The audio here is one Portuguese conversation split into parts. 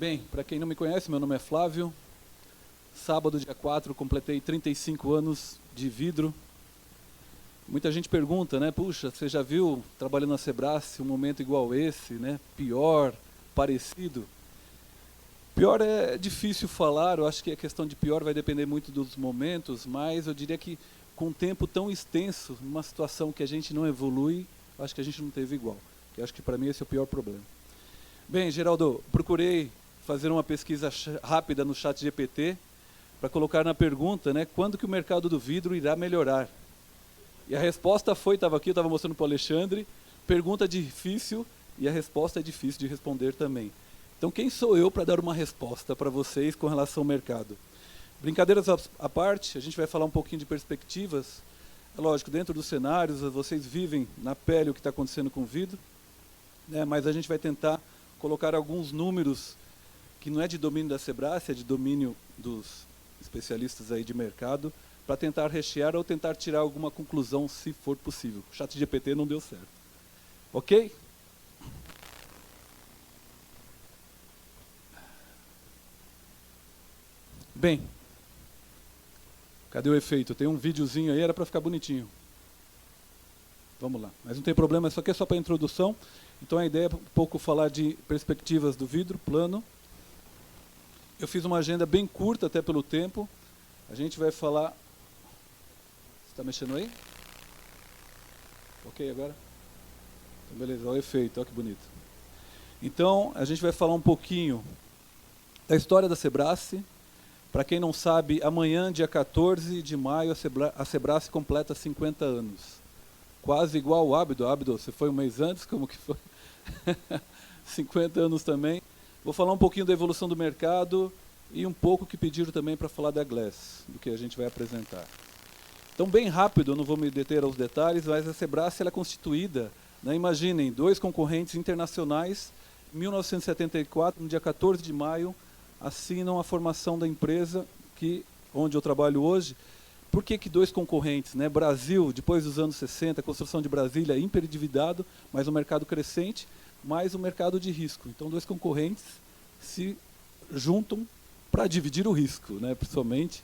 Bem, para quem não me conhece, meu nome é Flávio. Sábado, dia 4, completei 35 anos de vidro. Muita gente pergunta, né? Puxa, você já viu, trabalhando na Sebrae, um momento igual esse, né? Pior, parecido? Pior é difícil falar, eu acho que a questão de pior vai depender muito dos momentos, mas eu diria que com um tempo tão extenso, numa situação que a gente não evolui, acho que a gente não teve igual. Eu acho que para mim esse é o pior problema. Bem, Geraldo, procurei fazer uma pesquisa rápida no ChatGPT para colocar na pergunta, né, quando que o mercado do vidro irá melhorar? E a resposta foi, estava aqui, eu estava mostrando para o Alexandre, pergunta difícil e a resposta é difícil de responder também. Então, quem sou eu para dar uma resposta para vocês com relação ao mercado? Brincadeiras à parte, a gente vai falar um pouquinho de perspectivas. É lógico, dentro dos cenários, vocês vivem na pele o que está acontecendo com o vidro, né, mas a gente vai tentar colocar alguns números que não é de domínio da Sebrae, é de domínio dos especialistas aí de mercado, para tentar rechear ou tentar tirar alguma conclusão, se for possível. O ChatGPT não deu certo. Ok? Bem, cadê o efeito? Tem um videozinho aí, era para ficar bonitinho. Vamos lá. Mas não tem problema, isso aqui é só para introdução. Então a ideia é um pouco falar de perspectivas do vidro plano. Eu fiz uma agenda bem curta, até pelo tempo. A gente vai falar... Você está mexendo aí? Ok agora? Então, beleza, olha o efeito, olha que bonito. Então, a gente vai falar um pouquinho da história da Sebrae. Para quem não sabe, amanhã, dia 14 de maio, a Sebrae completa 50 anos. Quase igual o Abdo. Abdo, você foi um mês antes? Como que foi? 50 anos também. Vou falar um pouquinho da evolução do mercado e um pouco que pediram também para falar da Glass, do que a gente vai apresentar. Então, bem rápido, eu não vou me deter aos detalhes, mas a Sebrae ela é constituída, né, imaginem, dois concorrentes internacionais, em 1974, no dia 14 de maio, assinam a formação da empresa onde eu trabalho hoje. Por que dois concorrentes? Né? Brasil, depois dos anos 60, a construção de Brasília hiperendividado, mas um mercado crescente, mais um mercado de risco. Então, dois concorrentes se juntam para dividir o risco, né, principalmente.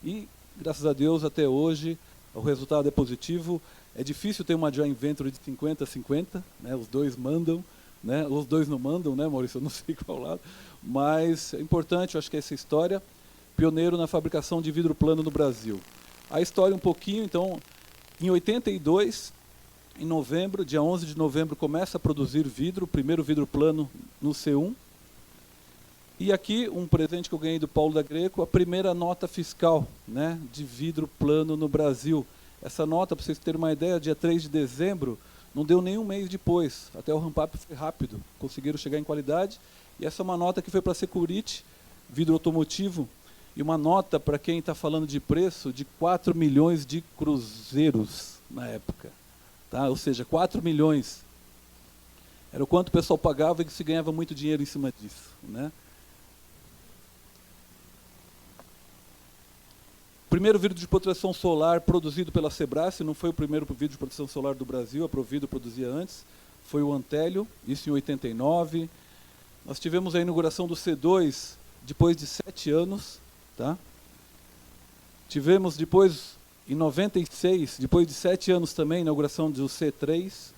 E, graças a Deus, até hoje, o resultado é positivo. É difícil ter uma joint venture de 50-50, né, os dois mandam, né, os dois não mandam, né, Maurício? Eu não sei qual lado. Mas é importante, eu acho que essa história, pioneiro na fabricação de vidro plano no Brasil. A história um pouquinho, então, em 82, em novembro, dia 11 de novembro, começa a produzir vidro, o primeiro vidro plano no C1. E aqui, um presente que eu ganhei do Paulo da Greco, a primeira nota fiscal, né, de vidro plano no Brasil. Essa nota, para vocês terem uma ideia, dia 3 de dezembro, não deu nem um mês depois. Até o ramp-up foi rápido, conseguiram chegar em qualidade. E essa é uma nota que foi para a Security, vidro automotivo, e uma nota, para quem está falando de preço, de 4 milhões de cruzeiros na época. Tá? Ou seja, 4 milhões. Era o quanto o pessoal pagava e que se ganhava muito dinheiro em cima disso. Né? Primeiro vidro de proteção solar produzido pela Sebrae, não foi o primeiro vidro de proteção solar do Brasil, a Providro produzia antes, foi o Antélio, isso em 89. Nós tivemos a inauguração do C2 depois de 7 anos. Tá? Tivemos depois, em 96, depois de 7 anos também, a inauguração do C3.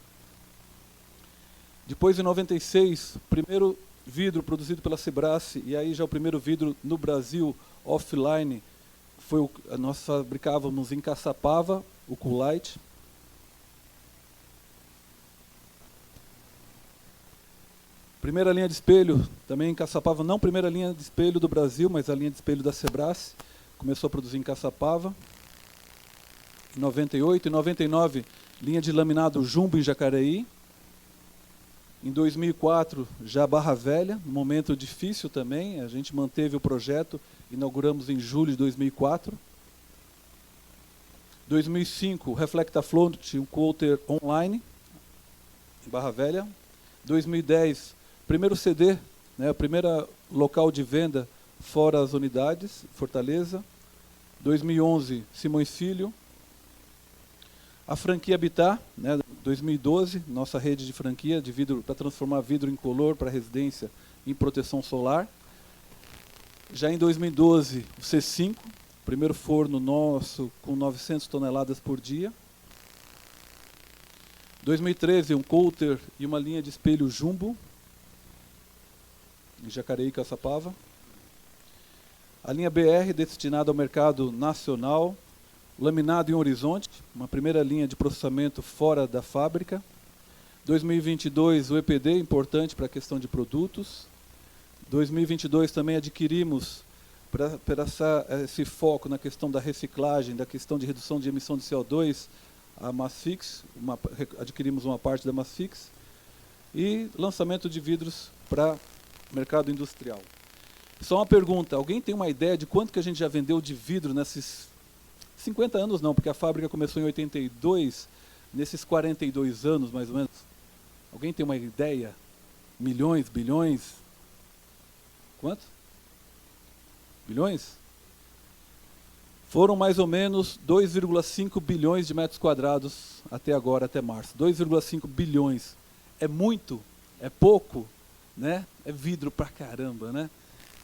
Depois, em 96, o primeiro vidro produzido pela Sebrae, e aí já o primeiro vidro no Brasil, offline, nós fabricávamos em Caçapava, o Coolite. Primeira linha de espelho, também em Caçapava, não primeira linha de espelho do Brasil, mas a linha de espelho da Sebrae, começou a produzir em Caçapava. Em 98, em 99, linha de laminado Jumbo em Jacareí. Em 2004, já Barra Velha, um momento difícil também, a gente manteve o projeto, inauguramos em julho de 2004. 2005, Reflectafloat, um coater online, em Barra Velha. 2010, primeiro CD, né, a primeira local de venda fora as unidades, Fortaleza. 2011, Simões Filho. A franquia Habitat, né, 2012, nossa rede de franquia de vidro para transformar vidro incolor para residência em proteção solar. Já em 2012, o C5, primeiro forno nosso com 900 toneladas por dia. 2013, um coulter e uma linha de espelho Jumbo, em Jacareí e Caçapava. A linha BR, destinada ao mercado nacional. Laminado em Horizonte, uma primeira linha de processamento fora da fábrica. 2022, o EPD, importante para a questão de produtos. 2022 também adquirimos, para esse foco na questão da reciclagem, da questão de redução de emissão de CO2, a Masfix, adquirimos uma parte da Masfix. E lançamento de vidros para mercado industrial. Só uma pergunta, alguém tem uma ideia de quanto que a gente já vendeu de vidro nesses 50 anos não, porque a fábrica começou em 82, nesses 42 anos mais ou menos. Alguém tem uma ideia? Milhões, bilhões? Quanto? Bilhões? Foram mais ou menos 2,5 bilhões de metros quadrados até agora, até março. 2,5 bilhões. É muito? É pouco? Né? É vidro pra caramba, né?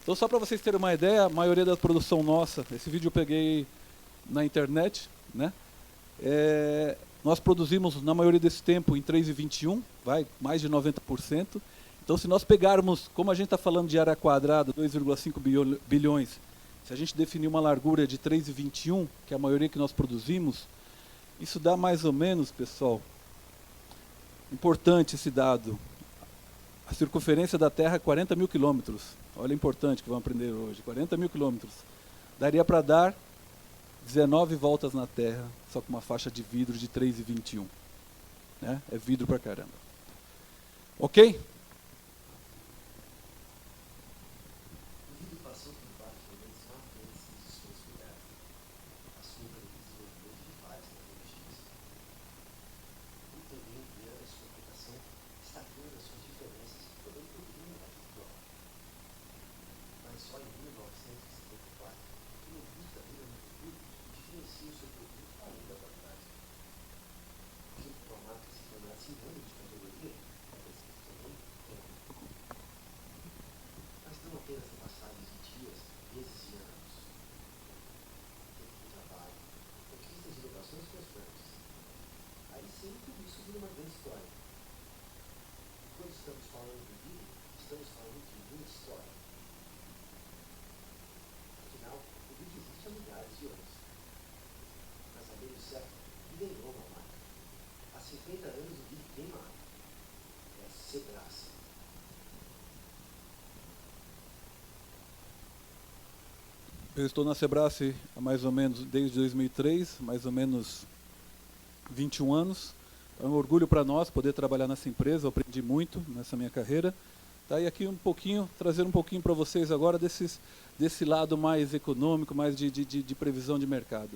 Então, só para vocês terem uma ideia, a maioria da produção nossa, esse vídeo eu peguei na internet, né? Nós produzimos, na maioria desse tempo, em 3,21, mais de 90%. Então, se nós pegarmos, como a gente está falando de área quadrada, 2,5 bilhões, se a gente definir uma largura de 3,21, que é a maioria que nós produzimos, isso dá mais ou menos, pessoal, importante esse dado, a circunferência da Terra é 40 mil quilômetros. Olha, importante que vamos aprender hoje, 40 mil quilômetros. Daria para dar 19 voltas na Terra, só com uma faixa de vidro de 3,21. Né? É vidro pra caramba. Ok? Eu estou na Sebrae há mais ou menos desde 2003, mais ou menos 21 anos. É um orgulho para nós poder trabalhar nessa empresa, eu aprendi muito nessa minha carreira. Tá, e aqui trazer um pouquinho para vocês agora desse lado mais econômico, mais de previsão de mercado.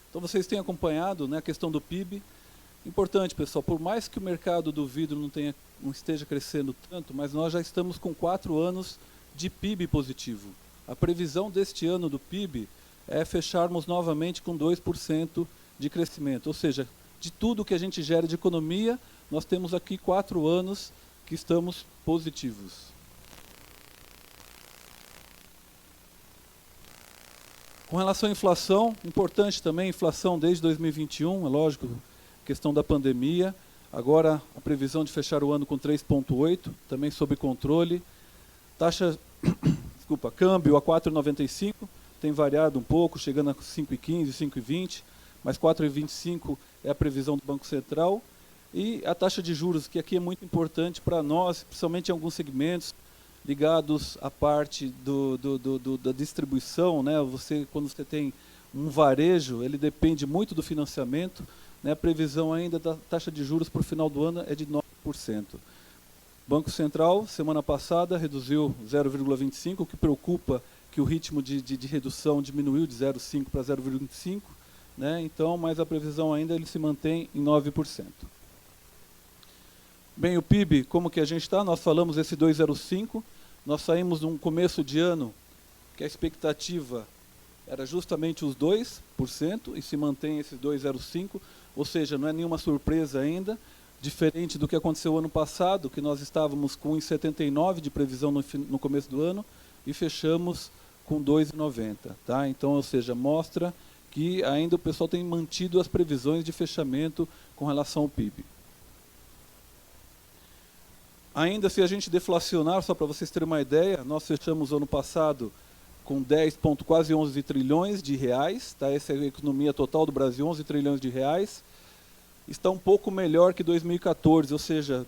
Então vocês têm acompanhado, né, a questão do PIB. Importante, pessoal, por mais que o mercado do vidro não esteja crescendo tanto, mas nós já estamos com 4 anos de PIB positivo. A previsão deste ano do PIB é fecharmos novamente com 2% de crescimento. Ou seja, de tudo que a gente gera de economia, nós temos aqui 4 anos que estamos positivos. Com relação à inflação, importante também, inflação desde 2021, é lógico, questão da pandemia. Agora a previsão de fechar o ano com 3,8, também sob controle. Câmbio a 4,95, tem variado um pouco, chegando a 5,15, 5,20, mas 4,25 é a previsão do Banco Central. E a taxa de juros, que aqui é muito importante para nós, principalmente em alguns segmentos ligados à parte da distribuição, né? Quando você tem um varejo, ele depende muito do financiamento, né? A previsão ainda da taxa de juros para o final do ano é de 9%. Banco Central, semana passada, reduziu 0,25, o que preocupa que o ritmo de redução diminuiu de 0,5 para 0,25, né? Então, mas a previsão ainda ele se mantém em 9%. Bem, o PIB, como que a gente está? Nós falamos esse 2,05, nós saímos num começo de ano que a expectativa era justamente os 2% e se mantém esse 2,05, ou seja, não é nenhuma surpresa ainda, diferente do que aconteceu ano passado, que nós estávamos com 1,79 de previsão no começo do ano e fechamos com 2,90, tá? Então, ou seja, mostra que ainda o pessoal tem mantido as previsões de fechamento com relação ao PIB. Ainda se a gente deflacionar, só para vocês terem uma ideia, nós fechamos o ano passado com quase 11 trilhões de reais, tá? Essa é a economia total do Brasil, 11 trilhões de reais. Está um pouco melhor que 2014, ou seja,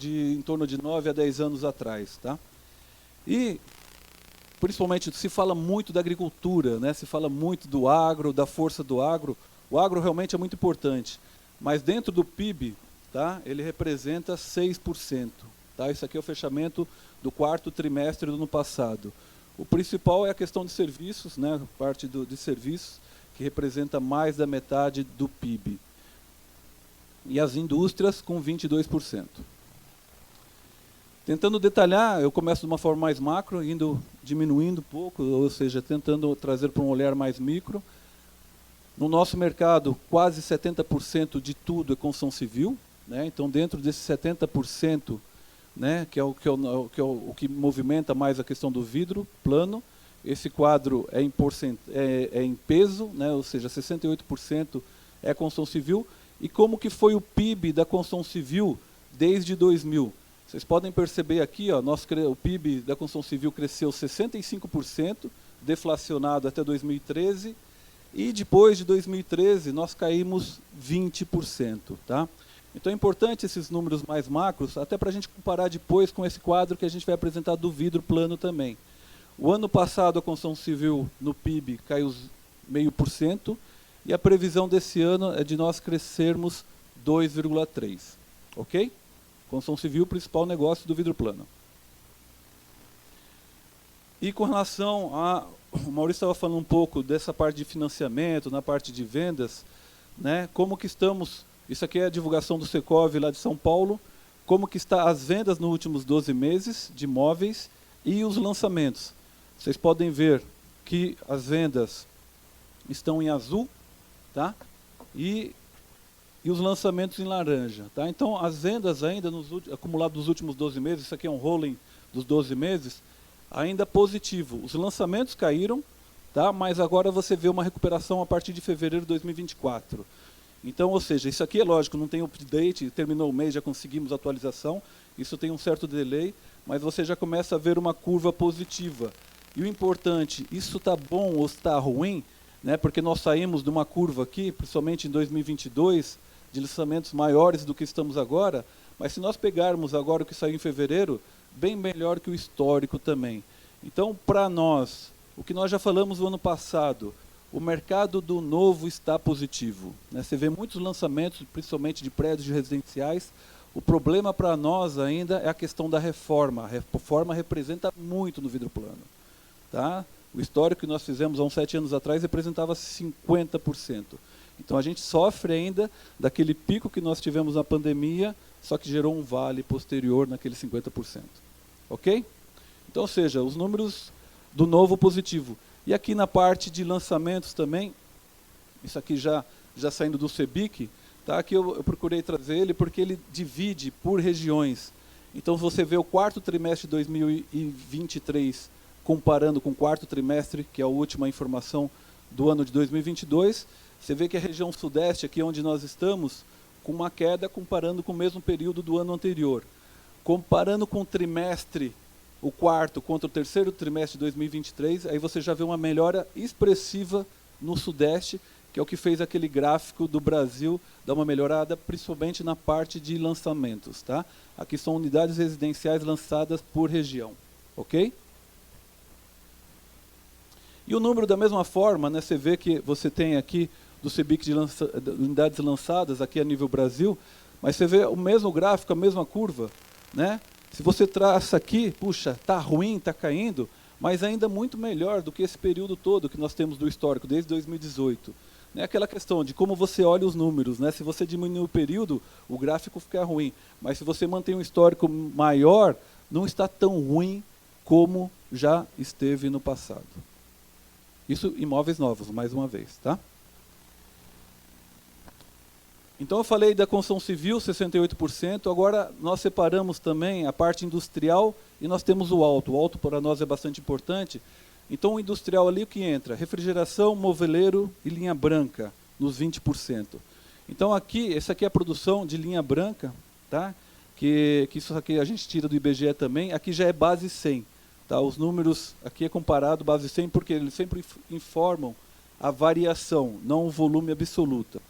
em torno de 9 a 10 anos atrás, tá? E, principalmente, se fala muito da agricultura, né? Se fala muito do agro, da força do agro. O agro realmente é muito importante, mas dentro do PIB, tá? Ele representa 6%. Tá? Isso aqui é o fechamento do quarto trimestre do ano passado. O principal é a questão de serviços, né? A parte de serviços, que representa mais da metade do PIB. E as indústrias com 22%. Tentando detalhar, eu começo de uma forma mais macro, diminuindo um pouco, ou seja, tentando trazer para um olhar mais micro. No nosso mercado, quase 70% de tudo é construção civil, né? Então, dentro desses 70%, né, que é o que movimenta mais a questão do vidro plano, esse quadro é em peso, né? Ou seja, 68% é construção civil. E como que foi o PIB da construção civil desde 2000? Vocês podem perceber aqui, ó, o PIB da construção civil cresceu 65%, deflacionado até 2013, e depois de 2013 nós caímos 20%. Tá? Então é importante esses números mais macros, até para a gente comparar depois com esse quadro que a gente vai apresentar do vidro plano também. O ano passado a construção civil no PIB caiu 0,5%, e a previsão desse ano é de nós crescermos 2,3%. Ok? Construção civil, principal negócio do vidro plano. E com relação a... O Maurício estava falando um pouco dessa parte de financiamento, na parte de vendas, né? Como que estamos... Isso aqui é a divulgação do Secov lá de São Paulo. Como que está as vendas nos últimos 12 meses de imóveis e os lançamentos. Vocês podem ver que as vendas estão em azul, tá? E os lançamentos em laranja. Tá? Então, as vendas ainda, acumulado dos últimos 12 meses, isso aqui é um rolling dos 12 meses, ainda positivo. Os lançamentos caíram, tá? Mas agora você vê uma recuperação a partir de fevereiro de 2024. Então, ou seja, isso aqui é lógico, não tem update, terminou o mês, já conseguimos atualização, isso tem um certo delay, mas você já começa a ver uma curva positiva. E o importante, isso está bom ou está ruim, né? Porque nós saímos de uma curva aqui, principalmente em 2022, de lançamentos maiores do que estamos agora, mas se nós pegarmos agora o que saiu em fevereiro, bem melhor que o histórico também. Então, para nós, o que nós já falamos no ano passado, o mercado do novo está positivo, né? Você vê muitos lançamentos, principalmente de prédios residenciais. O problema para nós ainda é a questão da reforma. A reforma representa muito no vidro plano. Tá? O histórico que nós fizemos há uns 7 anos atrás representava 50%. Então a gente sofre ainda daquele pico que nós tivemos na pandemia, só que gerou um vale posterior naquele 50%. Ok? Então, ou seja, os números do novo positivo. E aqui na parte de lançamentos também, isso aqui já saindo do CEBIC, tá? Aqui eu procurei trazer ele porque ele divide por regiões. Então você vê o quarto trimestre de 2023 comparando com o quarto trimestre, que é a última informação do ano de 2022, você vê que a região sudeste, aqui onde nós estamos, com uma queda comparando com o mesmo período do ano anterior. Comparando com o trimestre, o quarto contra o terceiro trimestre de 2023, aí você já vê uma melhora expressiva no sudeste, que é o que fez aquele gráfico do Brasil dar uma melhorada, principalmente na parte de lançamentos. Tá? Aqui são unidades residenciais lançadas por região. Ok? E o número da mesma forma, né, você vê que você tem aqui do CEBIC de unidades lançadas aqui a nível Brasil, mas você vê o mesmo gráfico, a mesma curva, né? Se você traça aqui, puxa, está ruim, está caindo, mas ainda muito melhor do que esse período todo que nós temos do histórico, desde 2018. É aquela questão de como você olha os números, né? Se você diminuir o período, o gráfico fica ruim, mas se você mantém um histórico maior, não está tão ruim como já esteve no passado. Isso imóveis novos, mais uma vez, tá? Então eu falei da construção civil, 68%, agora nós separamos também a parte industrial e nós temos o auto. O auto para nós é bastante importante. Então o industrial ali o que entra? Refrigeração, moveleiro e linha branca, nos 20%. Então aqui, essa aqui é a produção de linha branca, tá? Que isso aqui a gente tira do IBGE também, aqui já é base 100. Tá? Os números aqui é comparado base 100 porque eles sempre informam a variação, não o volume absoluto.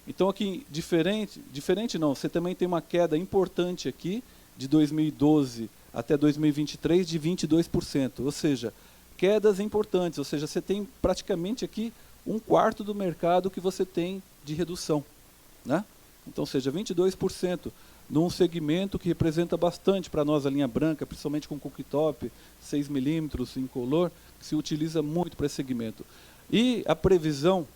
Então aqui, diferente não, você também tem uma queda importante aqui, de 2012 até 2023, de 22%. Ou seja, quedas importantes, ou seja, você tem praticamente aqui 1/4 do mercado que você tem de redução. Né? Então, seja 22% num segmento que representa bastante para nós a linha branca, principalmente com cooktop, 6 milímetros incolor, que se utiliza muito para esse segmento. E a previsão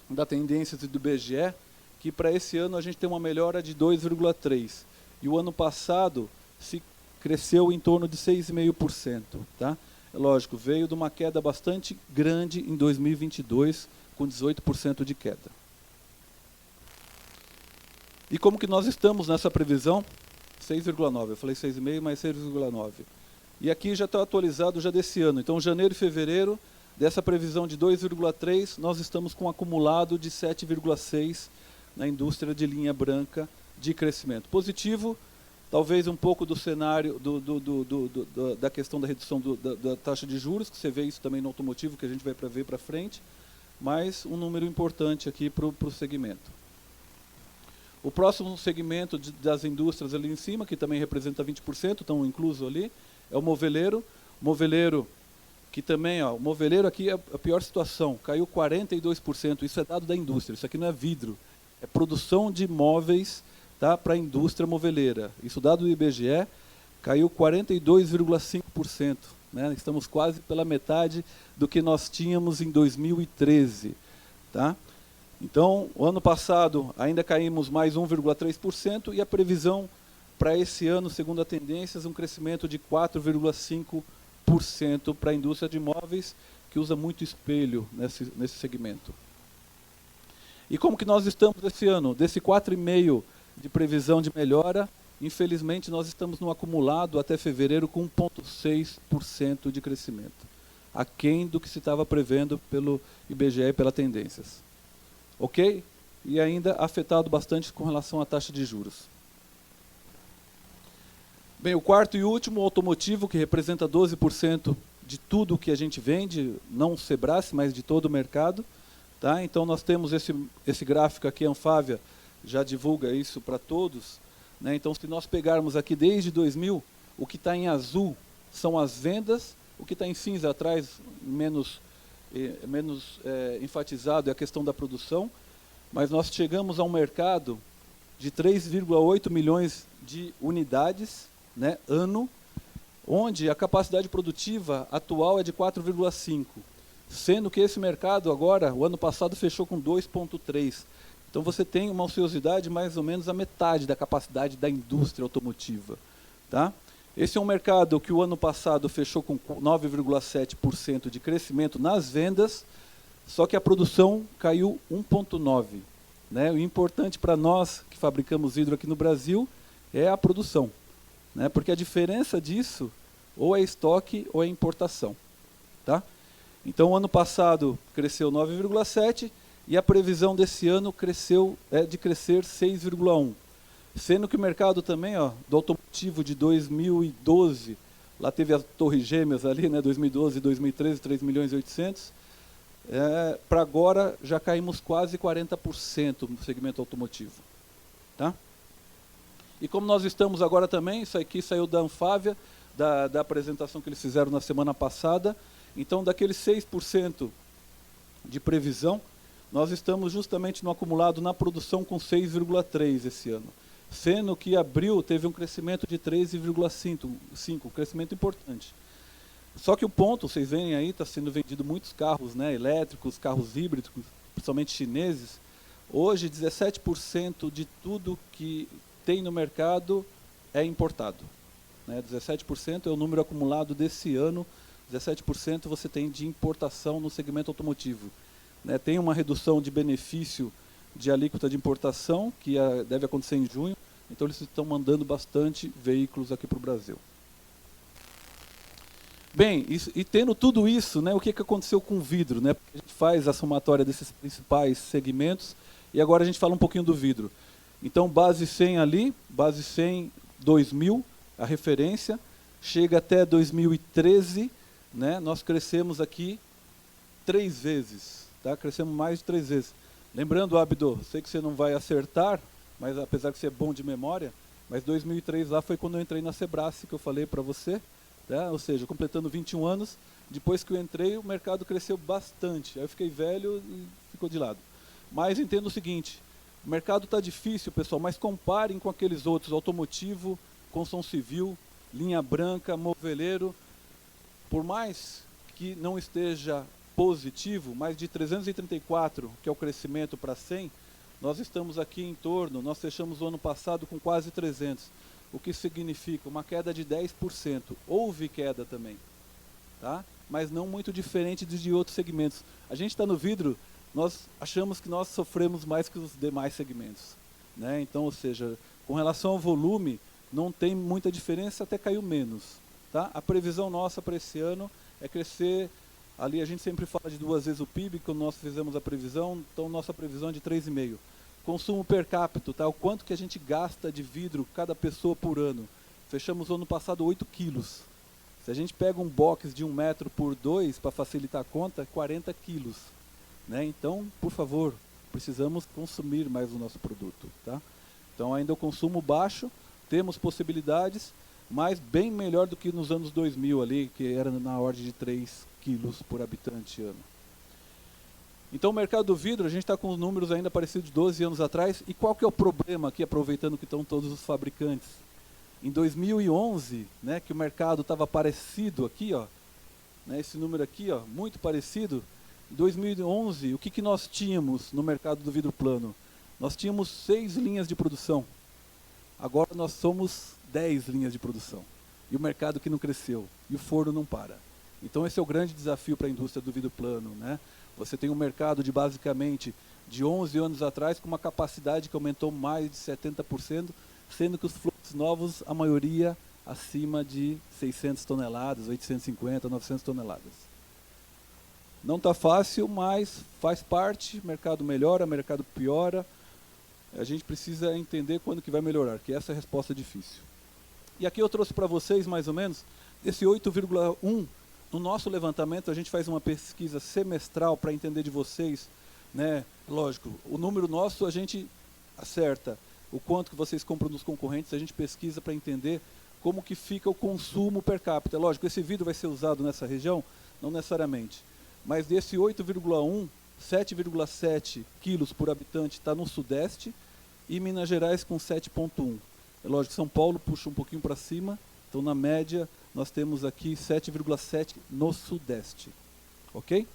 da tendência do IBGE, que para esse ano a gente tem uma melhora de 2,3%. E o ano passado se cresceu em torno de 6,5%. Tá? É lógico, veio de uma queda bastante grande em 2022, com 18% de queda. E como que nós estamos nessa previsão? 6,9%. Eu falei 6,5%, mas 6,9%. E aqui já está atualizado já desse ano. Então, janeiro e fevereiro, dessa previsão de 2,3%, nós estamos com um acumulado de 7,6% na indústria de linha branca de crescimento. Positivo, talvez um pouco do cenário da questão da redução da taxa de juros, que você vê isso também no automotivo, que a gente vai ver para frente, mas um número importante aqui para o segmento. O próximo segmento das indústrias ali em cima, que também representa 20%, estão incluso ali, é o moveleiro. Moveleiro, que também, o moveleiro aqui é a pior situação, caiu 42%, isso é dado da indústria, isso aqui não é vidro, é produção de móveis, tá, para a indústria moveleira. Isso dado do IBGE, caiu 42,5%. Né? Estamos quase pela metade do que nós tínhamos em 2013. Tá? Então, o ano passado ainda caímos mais 1,3% e a previsão para esse ano, segundo a tendências, um crescimento de 4,5% para a indústria de imóveis, que usa muito espelho nesse segmento. E como que nós estamos esse ano? Desse 4,5% de previsão de melhora, infelizmente nós estamos no acumulado até fevereiro com 1,6% de crescimento, aquém do que se estava prevendo pelo IBGE e pelas tendências. Ok? E ainda afetado bastante com relação à taxa de juros. Bem, o quarto e último, o automotivo, que representa 12% de tudo que a gente vende, não o Sebrae, mas de todo o mercado. Tá? Então nós temos esse gráfico aqui, a Anfávia já divulga isso para todos. Né? Então se nós pegarmos aqui desde 2000, o que está em azul são as vendas, o que está em cinza atrás, menos enfatizado, é a questão da produção, mas nós chegamos a um mercado de 3,8 milhões de unidades, né, ano, onde a capacidade produtiva atual é de 4,5, sendo que esse mercado agora, o ano passado, fechou com 2,3. Então você tem uma ociosidade mais ou menos a metade da capacidade da indústria automotiva. Tá? Esse é um mercado que o ano passado fechou com 9,7% de crescimento nas vendas, só que a produção caiu 1,9%. Né? O importante para nós que fabricamos vidro aqui no Brasil é a produção. Né? Porque a diferença disso ou é estoque ou é importação. Tá? Então o ano passado cresceu 9,7%, e a previsão desse ano é de crescer 6,1%. Sendo que o mercado também, do automotivo de 2012, lá teve as torres gêmeas ali, né, 2012 e 2013, 3.800.000, para agora já caímos quase 40% no segmento automotivo. Tá? E como nós estamos agora também, isso aqui saiu da Anfávia, da apresentação que eles fizeram na semana passada, então daqueles 6% de previsão, nós estamos justamente no acumulado na produção com 6,3% esse ano. Sendo que abril teve um crescimento de 13,5%, um crescimento importante. Só que o ponto, vocês veem aí, está sendo vendido muitos carros, né, elétricos, carros híbridos, principalmente chineses. Hoje, 17% de tudo que tem no mercado é importado. Né, 17% é o número acumulado desse ano, 17% você tem de importação no segmento automotivo. Né, tem uma redução de benefício de alíquota de importação, que deve acontecer em junho, então eles estão mandando bastante veículos aqui para o Brasil. Bem, e tendo tudo isso, né, o que aconteceu com o vidro? Né? A gente faz a somatória desses principais segmentos e agora a gente fala um pouquinho do vidro. Então, base 100 ali, base 100, 2000, a referência, chega até 2013, né, nós crescemos aqui 3 vezes, tá? Crescemos mais de 3 vezes. Lembrando, Abdo, sei que você não vai acertar, mas apesar que você é bom de memória, mas 2003 lá foi quando eu entrei na Sebrae, que eu falei para você, tá? Ou seja, completando 21 anos, depois que eu entrei, o mercado cresceu bastante. Aí eu fiquei velho e ficou de lado. Mas entendo o seguinte, o mercado está difícil, pessoal, mas comparem com aqueles outros, automotivo, construção civil, linha branca, moveleiro, por mais que não esteja positivo, mais de 334, que é o crescimento para 100, nós estamos aqui em torno, nós fechamos o ano passado com quase 300, o que significa uma queda de 10%. Houve queda também, tá? Mas não muito diferente de outros segmentos. A gente está no vidro, nós achamos que nós sofremos mais que os demais segmentos, né? Então, ou seja, com relação ao volume, não tem muita diferença, até caiu menos, tá? A previsão nossa para esse ano é crescer, ali a gente sempre fala de 2 vezes o PIB, quando nós fizemos a previsão, então nossa previsão é de 3,5. Consumo per capita, tá? O quanto que a gente gasta de vidro cada pessoa por ano. Fechamos o ano passado 8 quilos. Se a gente pega um box de 1 metro por 2, para facilitar a conta, 40 quilos. Né? Então, por favor, precisamos consumir mais o nosso produto. Tá? Então ainda o consumo baixo, temos possibilidades, mas bem melhor do que nos anos 2000 ali, que era na ordem de 3 quilos por habitante ano. Então o mercado do vidro, a gente está com os números ainda parecidos de 12 anos atrás. E qual que é o problema aqui, aproveitando que estão todos os fabricantes? Em 2011, né, que o mercado estava parecido aqui, ó, né, esse número aqui, ó, muito parecido. Em 2011, o que nós tínhamos no mercado do vidro plano? Nós tínhamos 6 linhas de produção. Agora nós somos 10 linhas de produção. E o mercado que não cresceu. E o forno não para. Então esse é o grande desafio para a indústria do vidro plano, né? Você tem um mercado de basicamente de 11 anos atrás com uma capacidade que aumentou mais de 70%, sendo que os fluxos novos, a maioria acima de 600 toneladas, 850, 900 toneladas. Não está fácil, mas faz parte, mercado melhora, mercado piora. A gente precisa entender quando que vai melhorar, que essa é a resposta difícil. E aqui eu trouxe para vocês, mais ou menos, esse 8,1. No nosso levantamento, a gente faz uma pesquisa semestral para entender de vocês, né? Lógico, o número nosso a gente acerta. O quanto que vocês compram dos concorrentes, a gente pesquisa para entender como que fica o consumo per capita. Lógico, esse vidro vai ser usado nessa região? Não necessariamente. Mas desse 8,1, 7,7 quilos por habitante está no Sudeste e Minas Gerais com 7,1. É lógico, São Paulo puxa um pouquinho para cima, então na média nós temos aqui 7,7 no Sudeste. Ok?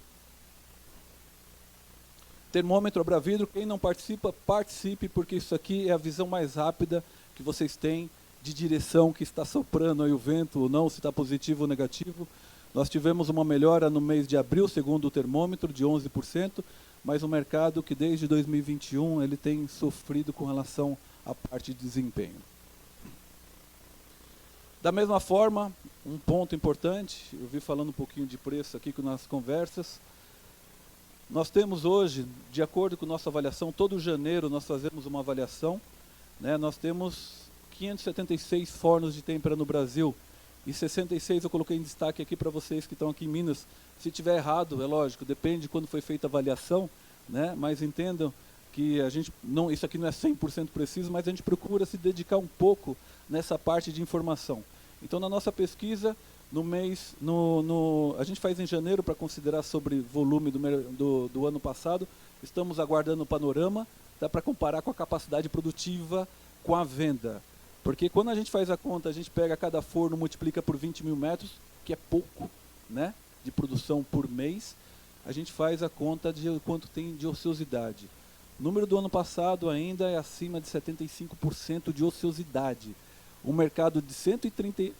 Termômetro Abravidro, quem não participa, participe, porque isso aqui é a visão mais rápida que vocês têm de direção que está soprando aí o vento ou não, se está positivo ou negativo. Nós tivemos uma melhora no mês de abril, segundo o termômetro, de 11%, mas o mercado que desde 2021 ele tem sofrido com relação à parte de desempenho. Da mesma forma, um ponto importante, eu vi falando um pouquinho de preço aqui nas conversas, nós temos hoje, de acordo com nossa avaliação, todo janeiro nós fazemos uma avaliação, né, nós temos 576 fornos de têmpera no Brasil, e 66 eu coloquei em destaque aqui para vocês que estão aqui em Minas. Se tiver errado, é lógico, depende de quando foi feita a avaliação, né, mas entendam que a gente não, isso aqui não é 100% preciso, mas a gente procura se dedicar um pouco nessa parte de informação. Então, na nossa pesquisa, no mês, a gente faz em janeiro para considerar sobre volume do ano passado, estamos aguardando o panorama, tá, para comparar com a capacidade produtiva com a venda. Porque quando a gente faz a conta, a gente pega cada forno, multiplica por 20 mil metros, que é pouco, né, de produção por mês, a gente faz a conta de quanto tem de ociosidade. O número do ano passado ainda é acima de 75% de ociosidade. Um mercado de 130,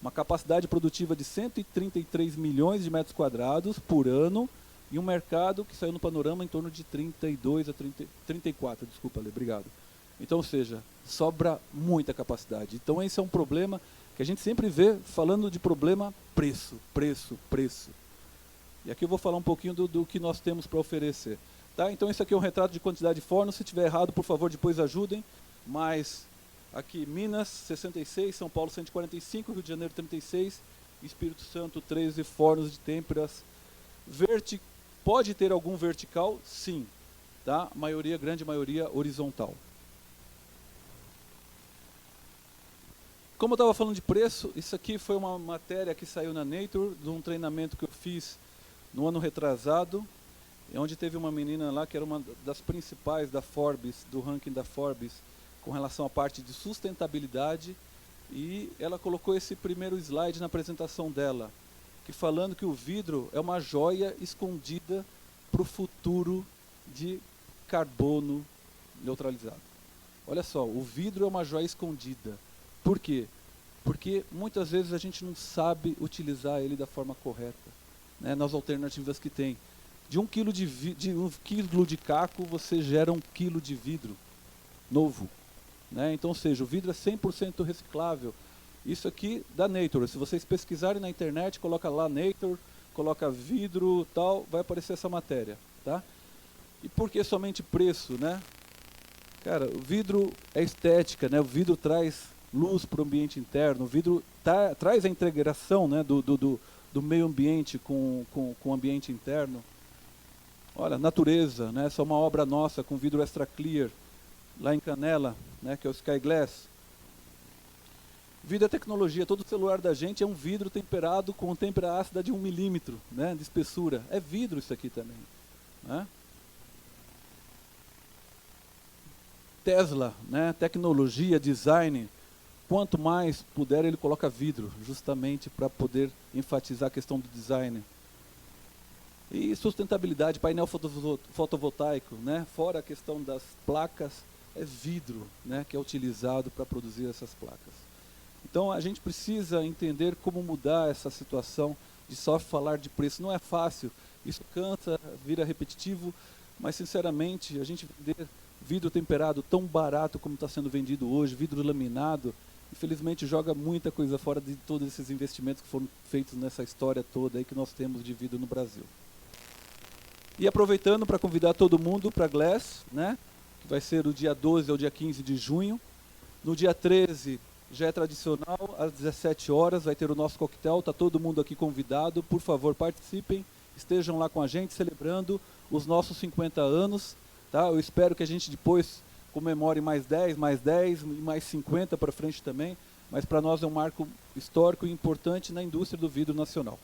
uma capacidade produtiva de 133 milhões de metros quadrados por ano, e um mercado que saiu no panorama em torno de 32 a 34, desculpa, Ale, obrigado. Então, ou seja, sobra muita capacidade. Então esse é um problema que a gente sempre vê falando de problema preço, preço, preço. E aqui eu vou falar um pouquinho do que nós temos para oferecer. Tá? Então isso aqui é um retrato de quantidade de fornos, se tiver errado, por favor, depois ajudem. Mas aqui Minas 66, São Paulo 145, Rio de Janeiro 36, Espírito Santo 13 fornos de têmperas. Pode ter algum vertical? Sim. Tá? Maioria, grande maioria, horizontal. Como eu estava falando de preço, isso aqui foi uma matéria que saiu na Nature, de um treinamento que eu fiz no ano retrasado, onde teve uma menina lá que era uma das principais da Forbes, do ranking da Forbes, com relação à parte de sustentabilidade, e ela colocou esse primeiro slide na apresentação dela, que falando que o vidro é uma joia escondida para o futuro de carbono neutralizado. Olha só, o vidro é uma joia escondida. Por quê? Porque muitas vezes a gente não sabe utilizar ele da forma correta, né, nas alternativas que tem. De 1 quilo de caco, você gera 1 quilo de vidro novo. Né? Então, ou seja, o vidro é 100% reciclável. Isso aqui da Nature. Se vocês pesquisarem na internet, coloca lá Nature, coloca vidro, tal, vai aparecer essa matéria. Tá? E por que somente preço? Né? Cara, o vidro é estética, né? O vidro traz luz para o ambiente interno, o vidro traz a integração, né, do meio ambiente com o ambiente interno. Olha, natureza, né, essa é uma obra nossa com vidro extra clear, lá em Canela, né, que é o Sky Glass. Vidro é tecnologia, todo celular da gente é um vidro temperado com têmpera ácida de 1 milímetro, né, de espessura. É vidro isso aqui também. Né? Tesla, né, tecnologia, design. Quanto mais puder, ele coloca vidro, justamente para poder enfatizar a questão do design. E sustentabilidade, painel fotovoltaico, né? Fora a questão das placas, é vidro, né, que é utilizado para produzir essas placas. Então a gente precisa entender como mudar essa situação de só falar de preço. Não é fácil, isso cansa, vira repetitivo, mas sinceramente a gente vender vidro temperado tão barato como está sendo vendido hoje, vidro laminado, infelizmente joga muita coisa fora de todos esses investimentos que foram feitos nessa história toda aí que nós temos de vidro no Brasil. E aproveitando para convidar todo mundo para Glass, né, que vai ser do dia 12 ao dia 15 de junho. No dia 13 já é tradicional, às 17 horas vai ter o nosso coquetel, está todo mundo aqui convidado, por favor participem, estejam lá com a gente celebrando os nossos 50 anos. Tá? Eu espero que a gente depois comemore mais 10 e mais 50 para frente também, mas para nós é um marco histórico e importante na indústria do vidro nacional.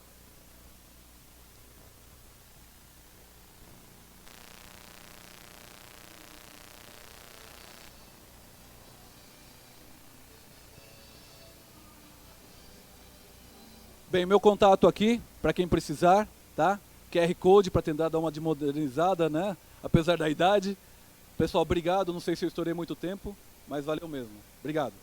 Bem, meu contato aqui, para quem precisar, tá? QR Code para tentar dar uma de modernizada, né? Apesar da idade. Pessoal, obrigado. Não sei se eu estourei muito tempo, mas valeu mesmo. Obrigado.